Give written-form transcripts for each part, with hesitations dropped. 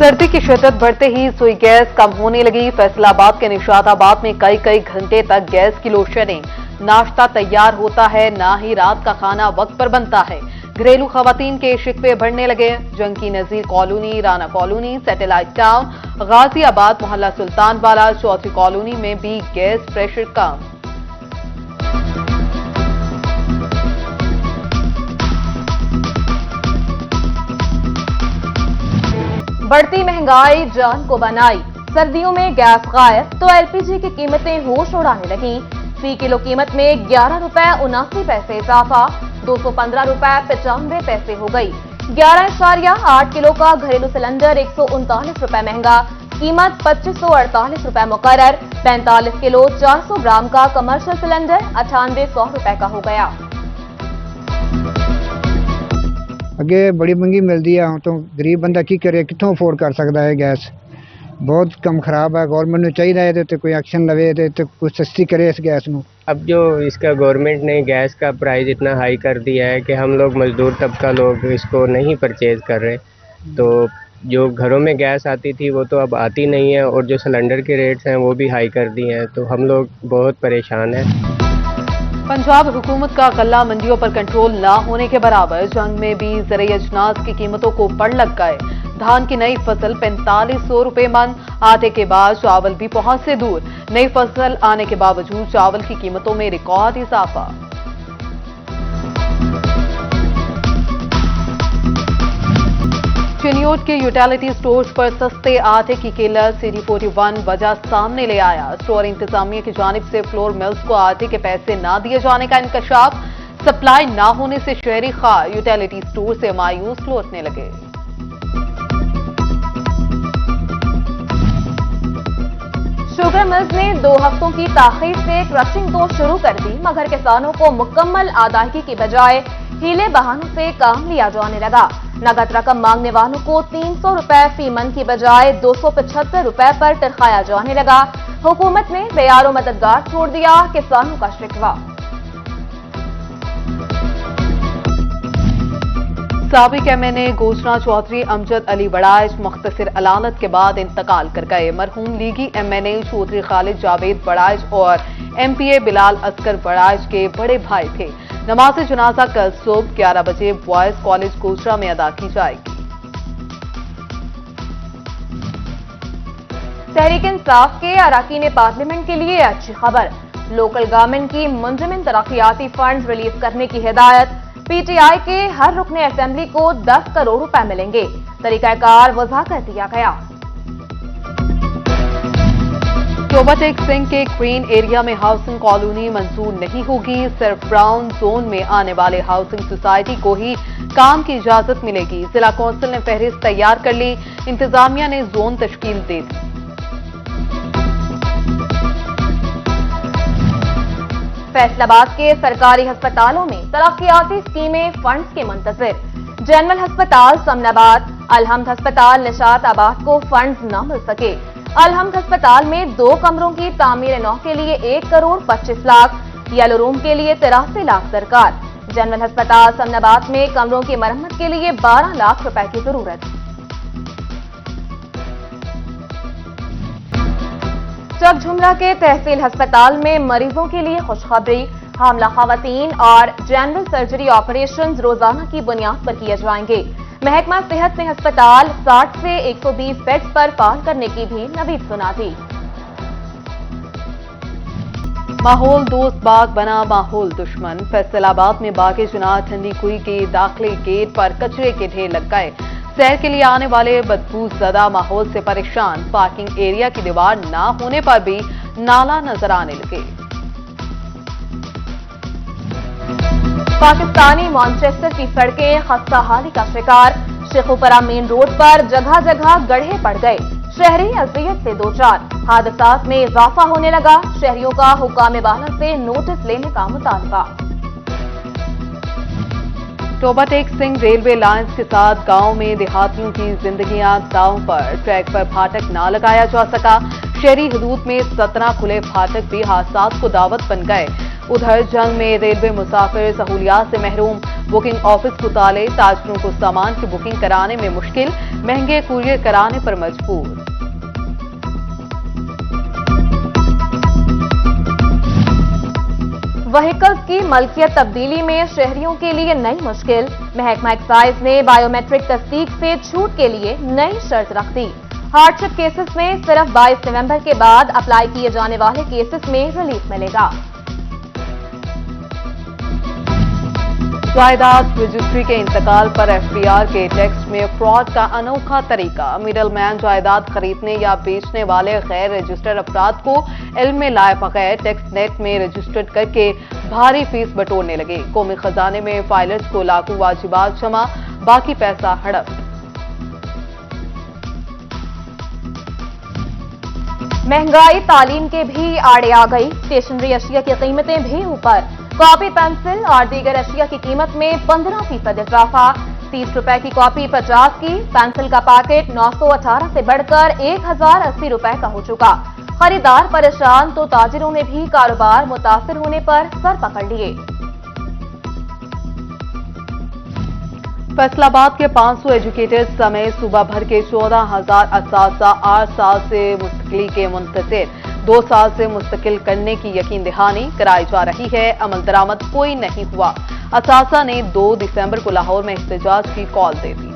सर्दी की शिद्दत बढ़ते ही सुई गैस कम होने लगी। फैसलाबाद के निशाताबाद में कई घंटे तक गैस की लोड शेडिंग। नाश्ता तैयार होता है, ना ही रात का खाना वक्त पर बनता है। घरेलू खवातीन के शिकवे बढ़ने लगे। Jangi Nazir colony, Rana colony, satellite town, Ghaziabad, मोहल्ला सुल्तान वाला, चौथी कॉलोनी में भी गैस प्रेशर कम। बढ़ती महंगाई जान को बनाई। सर्दियों में गैस गायब तो एलपीजी की कीमतें होश उड़ाने लगी। फी किलो कीमत में 11 रुपए 79 पैसे इजाफा, 215 रुपए 95 पैसे हो गई। 11.8 किलो का घरेलू सिलेंडर 139 रुपए महंगा, कीमत 2548 रुपए मुकर्रर। 45 किलो 400 ग्राम का कमर्शियल सिलेंडर 9800 रुपए का हो गया। अगे बड़ी महंगी मिलती है, तो गरीब बंदा की करे, कितों अफोर्ड कर सकता है। गैस बहुत कम खराब है। गवर्नमेंट ने चाहिए तो कोई एक्शन लवे तो कुछ सस्ती करे इस गैस को। अब जो इसका गवर्नमेंट ने गैस का प्राइस इतना हाई कर दिया है कि हम लोग मजदूर तबका लोग इसको नहीं परचेज कर रहे, तो जो घरों में गैस आती थी वो तो अब आती नहीं है, और जो सिलेंडर के रेट्स हैं वो भी हाई कर दिए हैं, तो हम लोग बहुत परेशान हैं। पंजाब हुकूमत का गल्ला मंडियों पर कंट्रोल न होने के बराबर। जंग में भी ज़राई अजनास की कीमतों को पड़ लग गए। धान की नई फसल 4500 रुपए मन, आटे के बाद चावल भी पहुंच से दूर। नई फसल आने के बावजूद चावल की कीमतों में रिकॉर्ड इजाफा। चिन्योट के यूटिलिटी स्टोर्स पर सस्ते आटे की किल्लत। CD41 वजह सामने ले आया। स्टोर इंतजामिया की जानिब से फ्लोर मिल्स को आटे के पैसे न दिए जाने का इंकशाफ। सप्लाई न होने से शहरी खा यूटिलिटी स्टोर से मायूस लौटने लगे। शुगर मिल्स ने 2 हफ्तों की ताखीर से क्रशिंग तो शुरू कर दी, मगर किसानों को मुकम्मल अदायगी की बजाय हीले बहानों से काम लिया जाने लगा। नगद रकम मांगने वालों को 300 रुपए फी मन की बजाय 275 रुपए पर टरखाया जाने लगा। हुकूमत ने बेयारो मददगार छोड़ दिया, किसानों का शिकवा। साबिक MNA गोचना चौधरी अमजद अली बड़ाइच मुख्तसर अलानत के बाद इंतकाल कर गए। मरहूम लीगी MNA चौधरी खालिद जावेद बड़ाइच और MPA बिलाल असगर बड़ाइच के बड़े भाई थे। नमाज जनाजा कल सुबह 11 बजे बॉयज कॉलेज गोचरा में अदा की जाएगी। तहरीक इंसाफ के अरकान पार्लियामेंट के लिए अच्छी खबर। लोकल गवर्नमेंट की मुंजमन तरक्याती फंड रिलीज करने की हिदायत। PTI के हर रुकन असेंबली को 10 करोड़ रुपए मिलेंगे। तरीकाकार वज़ा कर दिया गया। टोबा टेक सिंह के क्वीन एरिया में हाउसिंग कॉलोनी मंजूर नहीं होगी। सिर्फ ब्राउन जोन में आने वाले हाउसिंग सोसाइटी को ही काम की इजाजत मिलेगी। जिला कौंसिल ने फहरिस्त तैयार कर ली। इंतजामिया ने जोन तश्कील दे दी। फैसलाबाद के सरकारी अस्पतालों में तरक्याती स्कीमें फंड्स के मुंतजिर। जनरल अस्पताल समनाबाद, अलहम्द अस्पताल निशाताबाद को फंड्स न मिल सके। अलहम्द अस्पताल में 2 कमरों की तामीर नौ के लिए 1 करोड़ 25 लाख, येलो रूम के लिए 83 लाख दरकार। जनरल अस्पताल समनाबाद में कमरों की मरम्मत के लिए 12 लाख रुपए की जरूरत। चकझुमरा के तहसील अस्पताल में मरीजों के लिए खुशखबरी। हामला खवातीन और जनरल सर्जरी ऑपरेशंस रोजाना की बुनियाद पर किए जाएंगे। महकमा सेहत ने अस्पताल 60 से 120 बेड्स पर फाल करने की भी नवीद सुना दी। माहौल दोस्त बाग बना माहौल दुश्मन। फैसलाबाद में बागे जुनाह ठंडी कुई के दाखिली गेट पर कचरे के ढेर लग गए। सैर के लिए आने वाले बदबूजदा माहौल से परेशान। पार्किंग एरिया की दीवार न होने पर भी नाला नजर आने लगे। पाकिस्तानी मैनचेस्टर की सड़कें खस्ताहाली का शिकार। शेखुपुरा मेन रोड पर जगह जगह गड्ढे पड़ गए। शहरी अजियत से 2-4 हादसात में इजाफा होने लगा। शहरियों का हुक्काम बाला से नोटिस लेने का मुतालबा। टोबा टेक सिंह रेलवे लाइंस के साथ गांव में देहातियों की जिंदगियां दांव पर। ट्रैक पर फाटक ना लगाया जा सका। शहरी हदूद में 17 खुले फाटक भी हादसात को दावत बन गए। उधर जंग में रेलवे मुसाफिर सहूलियात से महरूम, बुकिंग ऑफिस को ताले, ताजरों को सामान की बुकिंग कराने में मुश्किल, महंगे कुरियर कराने पर मजबूर। व्हीकल्स की मलकियत तब्दीली में शहरियों के लिए नई मुश्किल, महकमा एक्साइज ने बायोमेट्रिक तस्दीक से छूट के लिए नई शर्त रख दी। हार्डशिप केसेस में सिर्फ 22 नवंबर के बाद अप्लाई किए जाने वाले केसेस में रिलीफ मिलेगा। जायदाद रजिस्ट्री के इंतकाल पर एफबीआर के टेक्स्ट में फ्रॉड का अनोखा तरीका, मिडलमैन जायदाद खरीदने या बेचने वाले गैर रजिस्टर्ड अफराद को इल्म में लाए बगैर टैक्स नेट में रजिस्टर्ड करके भारी फीस बटोरने लगे। कौमी खजाने में फाइलर्स को लाखों वाजिबात जमा, बाकी पैसा हड़प। महंगाई तालीम के भी आड़े आ गई, स्टेशनरी अशिया की कीमतें भी ऊपर। कॉपी, पेंसिल और दीगर अशिया की कीमत में 15% इजाफा। 30 रुपए की कॉपी 50 की, पेंसिल का पैकेट 918 से बढ़कर 1080 रुपए का हो चुका। खरीदार परेशान तो ताजिरों ने भी कारोबार मुतासिर होने पर सर पकड़ लिए। फैसलाबाद के 500 एजुकेटर्स समेत सूबा भर के 14,000 असासा 8 साल से मुस्तकिली के मुंतज़िर, 2 साल से मुस्तकिल करने की यकीन दहानी कराई जा रही है। अमल दरामद कोई नहीं हुआ। असासा ने 2 दिसंबर को लाहौर में एहतजाज की कॉल दे दी।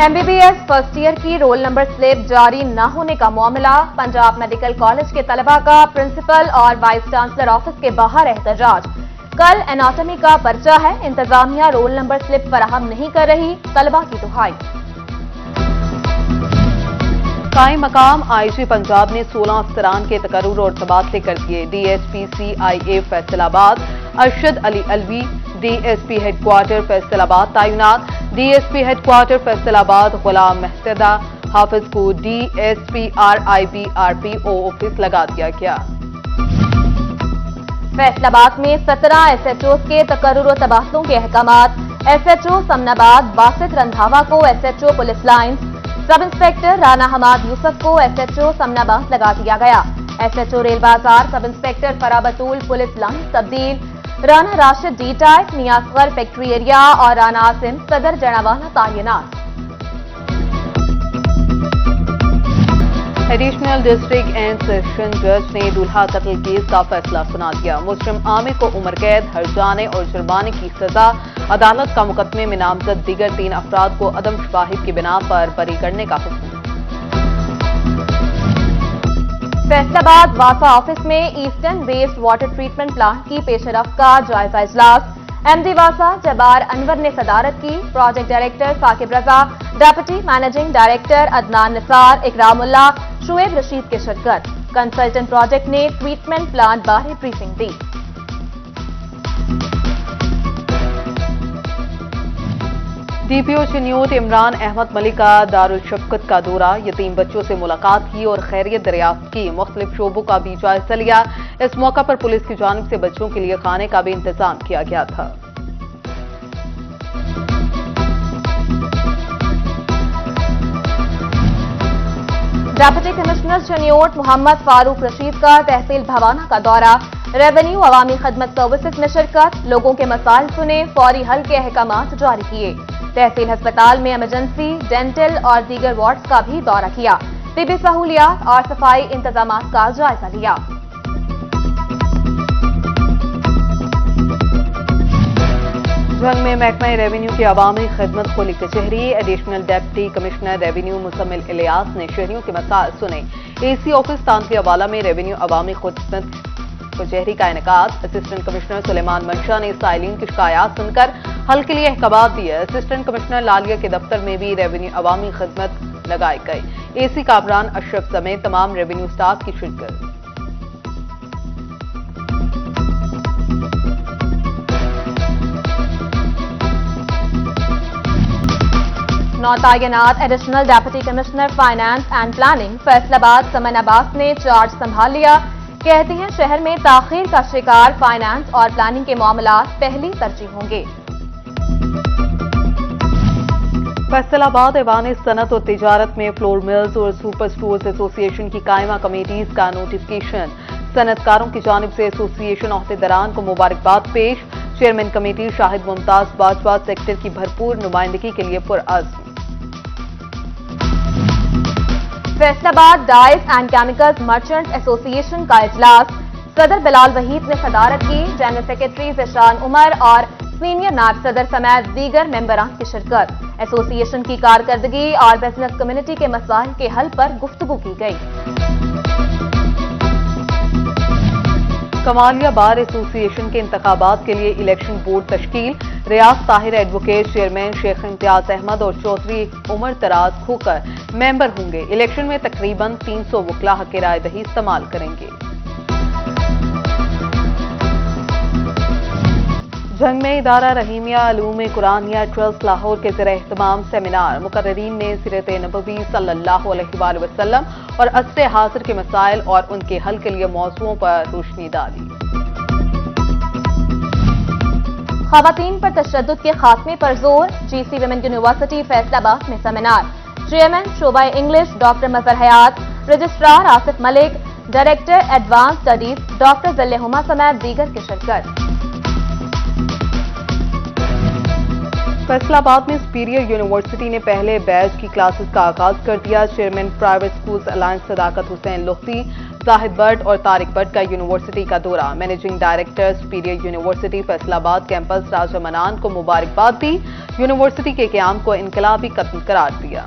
MBBS फर्स्ट ईयर की रोल नंबर स्लिप जारी न होने का मामला, पंजाब मेडिकल कॉलेज के तलबा का प्रिंसिपल और वाइस चांसलर ऑफिस के बाहर एहतजाज। कल एनाटॉमी का पर्चा है, इंतजामिया रोल नंबर स्लिप फराहम नहीं कर रही, तलबा की दुहाई। कायम मकाम आईजी पंजाब ने 16 अफसरान के तकर्रुर और तबादले कर दिए। DSP CIA Faisalabad Arshad Ali Alvi DSP headquarter Faisalabad तैनात। DSP हेडक्वार्टर फैसलाबाद गुलाम मेहतदा हाफिज को DSP RIB RPO ऑफिस लगा दिया गया। फैसलाबाद में 17 SHOs के तकर्रुर और तबादलों के अहकामात। SHO समनाबाद बासित रंधावा को SHO police lines, sub inspector Rana Hammad Yousuf को SHO समनाबाद लगा दिया गया। SHO रेल बाजार सब इंस्पेक्टर फराबतूल पुलिस लाइन तब्दील। राना राशिद D टाइप, नियासगर फैक्ट्री एरिया और राना आसिम सदर जनावाना तैनात। एडिशनल डिस्ट्रिक्ट एंड सेशन जज ने दूल्हा कत्ल केस का फैसला सुना दिया। मुजरिम आमिर को उम्र कैद, हर्जाने और जुर्माने की सजा। अदालत का मुकदमे में नामजद दीगर 3 अफराद को अदम शवाहिद की बिना पर बरी करने का हुक्म। फैसलाबाद वासा ऑफिस में eastern waste water treatment plant की पेशरफ्त का जायजा इजलास। MD वासा जबार अनवर ने सदारत की। Project director Saqib Raza, deputy managing director Adnan Nisar, Ikramullah, Shoaib Rashid के शिरकत। कंसल्टेंट प्रोजेक्ट ने ट्रीटमेंट प्लांट बारे ब्रीफिंग दी। DPO चिन्यूट इमरान अहमद मलिक का दारुल शफकत का दौरा, यतीम बच्चों से मुलाकात की और खैरियत दरियाफ्त की। मुख्तलिफ शोबों का भी जायजा लिया। इस मौका पर पुलिस की जानिब से बच्चों के लिए खाने का भी इंतजाम किया गया था। डेप्यूटी कमिश्नर चिन्यूट मोहम्मद फारूक रशीद का तहसील भवाना का दौरा। रेवेन्यू अवामी खदमत सर्विसेज में शिरकत, लोगों के मसाइल सुने, फौरी हल के अहकामात जारी किए। तहसील अस्पताल में इमरजेंसी, डेंटल और दीगर वार्ड्स का भी दौरा किया। तिबी सहूलियात और सफाई इंतजामात का जायजा लिया। जंग में महकमा रेवेन्यू की अवामी खदमत खोली कचहरी। Additional deputy commissioner revenue Muzammil Ilyas ने शहरियों के मसाइल सुने। AC ऑफिस तांतली अवाला में रेवेन्यू अवामी खदमत कचहरी का इनेकाद। असिस्टेंट कमिश्नर सुलेमान मंशा ने साइलिन की शिकायत सुनकर हल के लिए अहकामात दिए। असिस्टेंट कमिश्नर लालिया के दफ्तर में भी रेवेन्यू अवामी खदमत लगाई गई। AC कामरान अशरफ समेत तमाम रेवेन्यू स्टाफ की शिरकत। नौतायनात additional deputy commissioner finance and planning Faisalabad Saman Abbas ने चार्ज संभाल लिया। कहती हैं शहर में ताखीर का शिकार फाइनेंस और प्लानिंग के मामला पहली तरजीह होंगे। फैसलाबाद ऐवान सनत और तिजारत में फ्लोर मिल्स और सुपर स्टोर्स एसोसिएशन की कायमा कमेटीज का नोटिफिकेशन। सनतकारों की जानिब से एसोसिएशन अहदेदारान को मुबारकबाद पेश। Chairman committee Shahid Mumtaz Bajwa sector की भरपूर नुमाइंदगी के लिए पुरअज़्म। Faisalabad dyes and chemicals merchant association का इजलास सदर बिलाल वहीद ने सदारत की। जनरल सेक्रेटरी ज़िशान उमर और सीनियर नायब सदर समेत दीगर मेंबरान की शिरकत। एसोसिएशन की कारकर्दगी और बिजनेस कम्युनिटी के मसाइल के हल पर गुफ्तगू की गई। कमालिया बार एसोसिएशन के इंतखाबात के लिए इलेक्शन बोर्ड तश्कील। रियाज ताहिर एडवोकेट, चेयरमैन शेख इम्तियाज अहमद और चौधरी उमर तराज खोकर मेंबर होंगे। इलेक्शन में तकरीबन 300 वकला हक राय दही इस्तेमाल करेंगे। जंग में इदारा रहीमिया अलूम कुरानिया ट्रस्ट लाहौर के ज़रिए एहतमाम सेमिनार। मुकर्ररीन ने सीरत नबवी सल्लल्लाहु अलैहि वसल्लम और असर हाज़िर के मसाइल और उनके हल के लिए मौज़ूओं पर रोशनी डाली। ख़वातीन पर तशद्दुद के खात्मे पर जोर। GC विमेन यूनिवर्सिटी फैसलाबाद में सेमिनार। चेयरमैन शोबा English doctor Mazhar Hayat, registrar Asif Malik, director advance studies doctor Zillehuma समेत दीगर की शिरकत। फैसलाबाद में सुपीरियर यूनिवर्सिटी ने पहले बैच की क्लासेस का आगाज कर दिया। Chairman private schools alliance Sadaqat Hussain Lukhti, Zahid Butt और तारिक बट का यूनिवर्सिटी का दौरा। Managing director superior university Faisalabad campus Raja Manan को मुबारकबाद दी। यूनिवर्सिटी के क़याम को इनकलाबी कदम करार दिया।